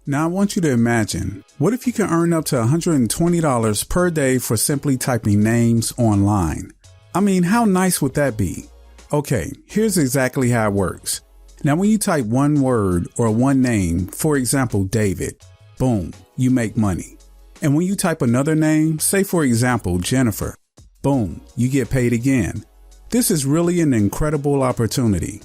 Now I want you to imagine, what if you can earn up to $120 per day for simply typing names online? I mean, how nice would that be? Okay, here's exactly how it works. Now when you type one word or one name, for example, David, boom, you make money. And when you type another name, say for example, Jennifer, boom, you get paid again. This is really an incredible opportunity.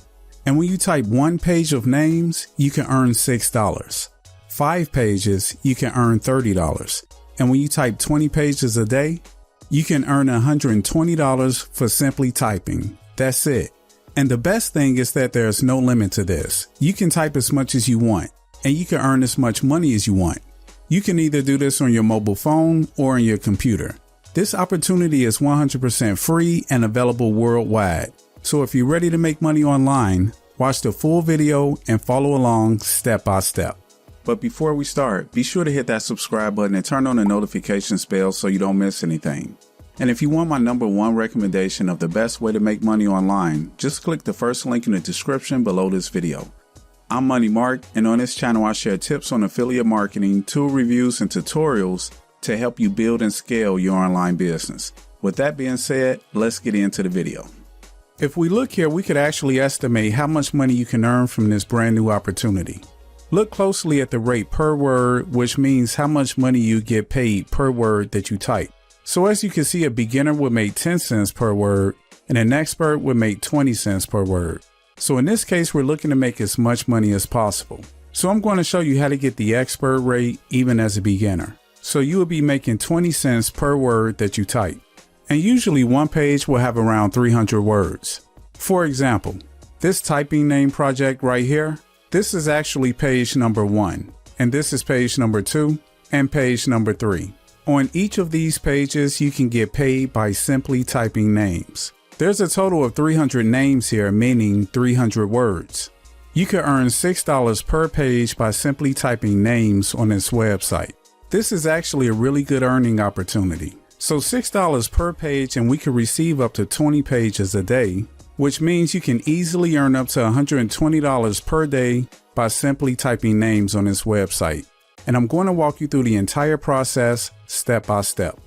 And when you type one page of names, you can earn $6. 5 pages, you can earn $30. And when you type 20 pages a day, you can earn $120 for simply typing. That's it. And the best thing is that there's no limit to this. You can type as much as you want, and you can earn as much money as you want. You can either do this on your mobile phone or on your computer. This opportunity is 100% free and available worldwide. So if you're ready to make money online, watch the full video and follow along step by step. But before we start, be sure to hit that subscribe button and turn on the notifications bell so you don't miss anything. And if you want my #1 recommendation of the best way to make money online, just click the first link in the description below this video. I'm Money Mark, and on this channel I share tips on affiliate marketing, tool reviews, and tutorials to help you build and scale your online business. With that being said, let's get into the video. If we look here, we could actually estimate how much money you can earn from this brand new opportunity. Look closely at the rate per word, which means how much money you get paid per word that you type. So as you can see, a beginner would make 10 cents per word and an expert would make 20 cents per word. So in this case, we're looking to make as much money as possible. So I'm going to show you how to get the expert rate even as a beginner. So you will be making 20 cents per word that you type. And usually one page will have around 300 words. For example, this typing name project right here, this is actually page number 1, and this is page number 2 and page number 3. On each of these pages, you can get paid by simply typing names. There's a total of 300 names here, meaning 300 words. You can earn $6 per page by simply typing names on this website. This is actually a really good earning opportunity. So $6 per page, and we can receive up to 20 pages a day, which means you can easily earn up to $120 per day by simply typing names on this website. And I'm going to walk you through the entire process step by step.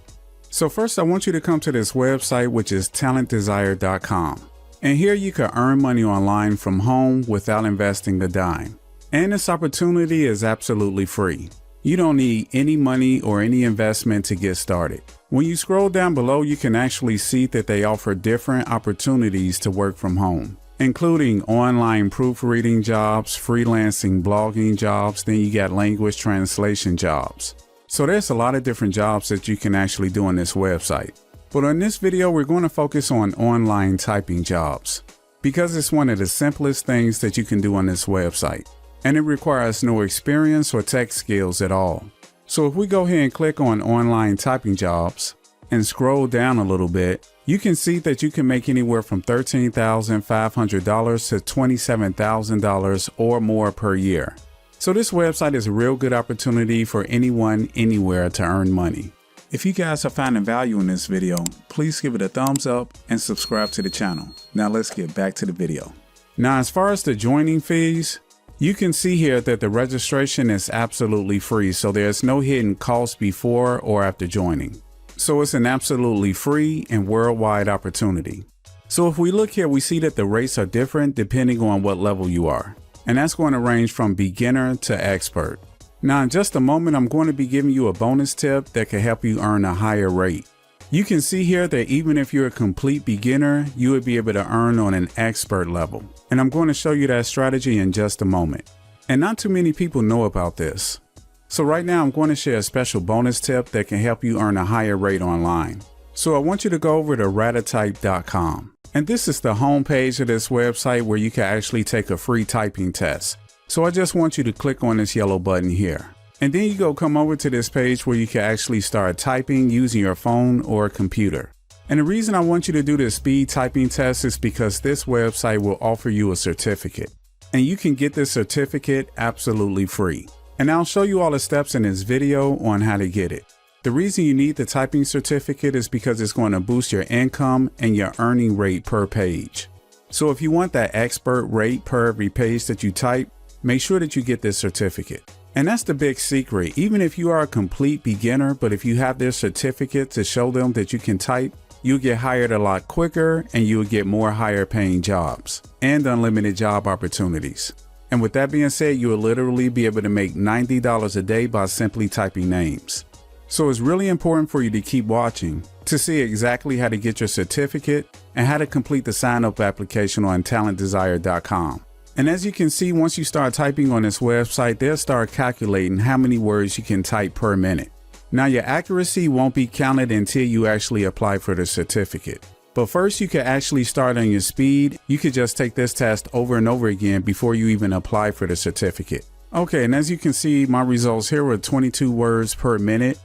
So first I want you to come to this website, which is talentdesire.com. And here you can earn money online from home without investing a dime. And this opportunity is absolutely free. You don't need any money or any investment to get started. When you scroll down below, you can actually see that they offer different opportunities to work from home, including online proofreading jobs, freelancing, blogging jobs, then you got language translation jobs. So there's a lot of different jobs that you can actually do on this website. But on this video, we're going to focus on online typing jobs because it's one of the simplest things that you can do on this website. And it requires no experience or tech skills at all. So if we go here and click on online typing jobs and scroll down a little bit, you can see that you can make anywhere from $13,500 to $27,000 or more per year. So this website is a real good opportunity for anyone, anywhere to earn money. If you guys are finding value in this video, please give it a thumbs up and subscribe to the channel. Now let's get back to the video. Now, as far as the joining fees, you can see here that the registration is absolutely free. So there's no hidden cost before or after joining. So it's an absolutely free and worldwide opportunity. So if we look here, we see that the rates are different depending on what level you are. And that's going to range from beginner to expert. Now in just a moment, I'm going to be giving you a bonus tip that can help you earn a higher rate. You can see here that even if you're a complete beginner, you would be able to earn on an expert level. And I'm going to show you that strategy in just a moment. And not too many people know about this. So right now I'm going to share a special bonus tip that can help you earn a higher rate online. So I want you to go over to Ratatype.com. And this is the home page of this website where you can actually take a free typing test. So I just want you to click on this yellow button here. And then you come over to this page where you can actually start typing using your phone or computer. And the reason I want you to do this speed typing test is because this website will offer you a certificate. And you can get this certificate absolutely free. And I'll show you all the steps in this video on how to get it. The reason you need the typing certificate is because it's going to boost your income and your earning rate per page. So if you want that expert rate per every page that you type, make sure that you get this certificate. And that's the big secret. Even if you are a complete beginner, but if you have this certificate to show them that you can type, you'll get hired a lot quicker and you'll get more higher paying jobs and unlimited job opportunities. And with that being said, you will literally be able to make $90 a day by simply typing names. So it's really important for you to keep watching to see exactly how to get your certificate and how to complete the sign-up application on talentdesire.com. And as you can see, once you start typing on this website, they'll start calculating how many words you can type per minute. Now, your accuracy won't be counted until you actually apply for the certificate. But first, you can actually start on your speed. You could just take this test over and over again before you even apply for the certificate. Okay, and as you can see, my results here were 22 words per minute.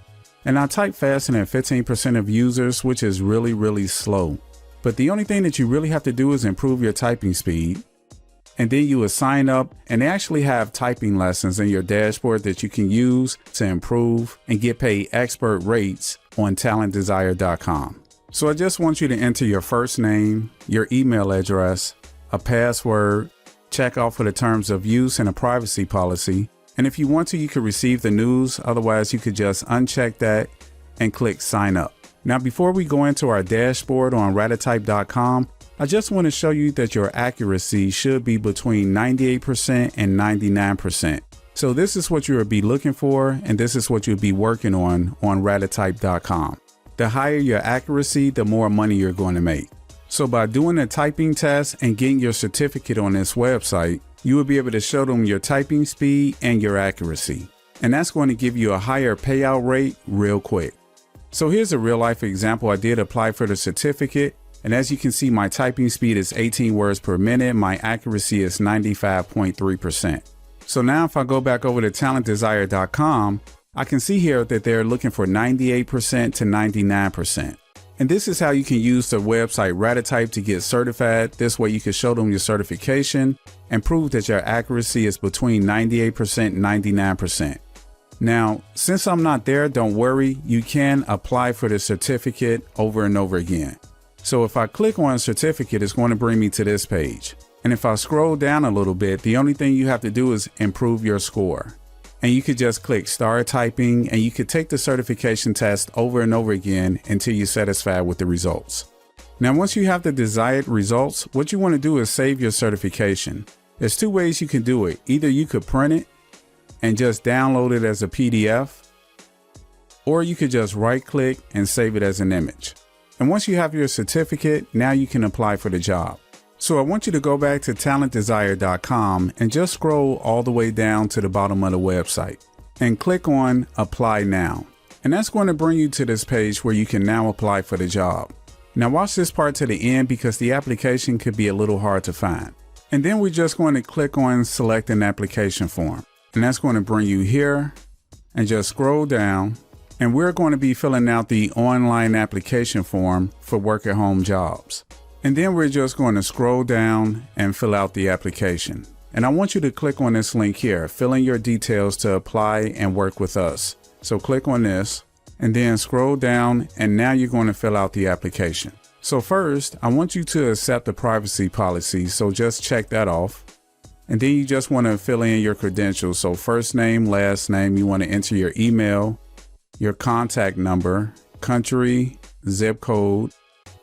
And I type faster than 15% of users, which is really, really slow. But the only thing that you really have to do is improve your typing speed. And then you will sign up, and they actually have typing lessons in your dashboard that you can use to improve and get paid expert rates on talentdesire.com. So I just want you to enter your first name, your email address, a password, check off for the terms of use and a privacy policy. And if you want to, you could receive the news. Otherwise, you could just uncheck that and click sign up. Now, before we go into our dashboard on Ratatype.com, I just want to show you that your accuracy should be between 98% and 99%. So this is what you'll be looking for, and this is what you'll be working on Ratatype.com. The higher your accuracy, the more money you're going to make. So by doing a typing test and getting your certificate on this website, you will be able to show them your typing speed and your accuracy. And that's going to give you a higher payout rate real quick. So here's a real life example. I did apply for the certificate. And as you can see, my typing speed is 18 words per minute. My accuracy is 95.3%. So now if I go back over to talentdesire.com, I can see here that they're looking for 98% to 99%. And this is how you can use the website Ratatype to get certified. This way you can show them your certification and prove that your accuracy is between 98% and 99%. Now, since I'm not there, don't worry. You can apply for the certificate over and over again. So if I click on certificate, it's going to bring me to this page. And if I scroll down a little bit, the only thing you have to do is improve your score. And you could just click start typing, and you could take the certification test over and over again until you're satisfied with the results. Now, once you have the desired results, what you want to do is save your certification. There's two ways you can do it. Either you could print it and just download it as a PDF, or you could just right click and save it as an image. And once you have your certificate, now you can apply for the job. So I want you to go back to talentdesire.com and just scroll all the way down to the bottom of the website and click on apply now. And that's going to bring you to this page where you can now apply for the job. Now watch this part to the end because the application could be a little hard to find. And then we're just going to click on select an application form. And that's going to bring you here, and just scroll down. And we're going to be filling out the online application form for work at home jobs. And then we're just going to scroll down and fill out the application. And I want you to click on this link here, fill in your details to apply and work with us. So click on this and then scroll down, and now you're going to fill out the application. So first, I want you to accept the privacy policy. So just check that off. And then you just want to fill in your credentials. So first name, last name, you want to enter your email, your contact number, country, zip code.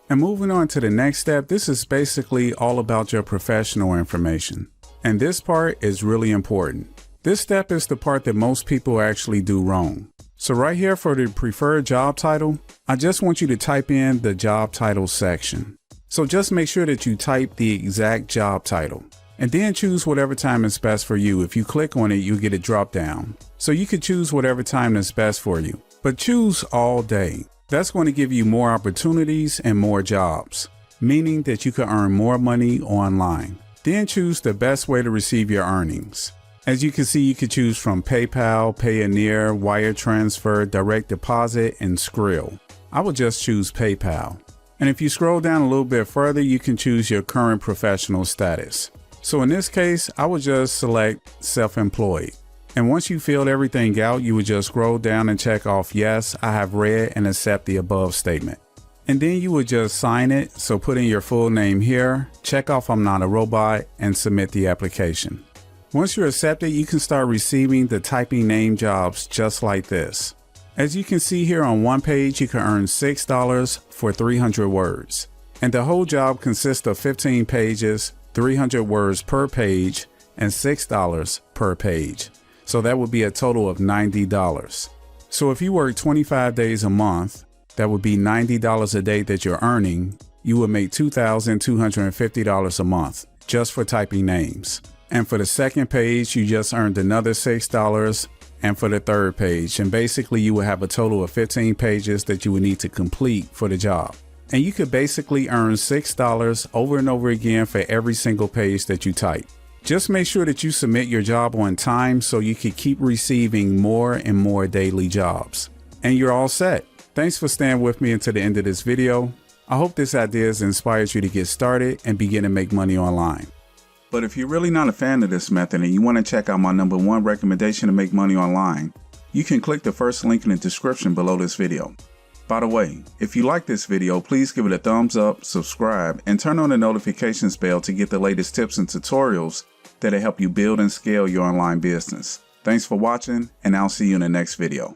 And moving on to the next step, this is basically all about your professional information. And this part is really important. This step is the part that most people actually do wrong. So right here for the preferred job title, I just want you to type in the job title section. So just make sure that you type the exact job title. And then choose whatever time is best for you. If you click on it, you'll get a drop down. So you can choose whatever time that's best for you, but choose all day. That's going to give you more opportunities and more jobs, meaning that you can earn more money online. Then choose the best way to receive your earnings. As you can see, you can choose from PayPal, Payoneer, wire transfer, direct deposit, and Skrill. I would just choose PayPal. And if you scroll down a little bit further, you can choose your current professional status. So in this case, I would just select self-employed. And once you filled everything out, you would just scroll down and check off, yes, I have read and accept the above statement. And then you would just sign it. So put in your full name here, check off I'm not a robot, and submit the application. Once you're accepted, you can start receiving the typing name jobs just like this. As you can see here on one page, you can earn $6 for 300 words. And the whole job consists of 15 pages, 300 words per page, and $6 per page. So that would be a total of $90. So if you work 25 days a month, that would be $90 a day that you're earning. You would make $2,250 a month just for typing names. And for the second page, you just earned another $6, and for the third page. And basically you would have a total of 15 pages that you would need to complete for the job. And you could basically earn $6 over and over again for every single page that you type. Just make sure that you submit your job on time so you can keep receiving more and more daily jobs. And you're all set. Thanks for staying with me until the end of this video. I hope this idea has inspired you to get started and begin to make money online. But if you're really not a fan of this method and you want to check out my #1 recommendation to make money online, you can click the first link in the description below this video. By the way, if you like this video, please give it a thumbs up, subscribe, and turn on the notifications bell to get the latest tips and tutorials that'll help you build and scale your online business. Thanks for watching, and I'll see you in the next video.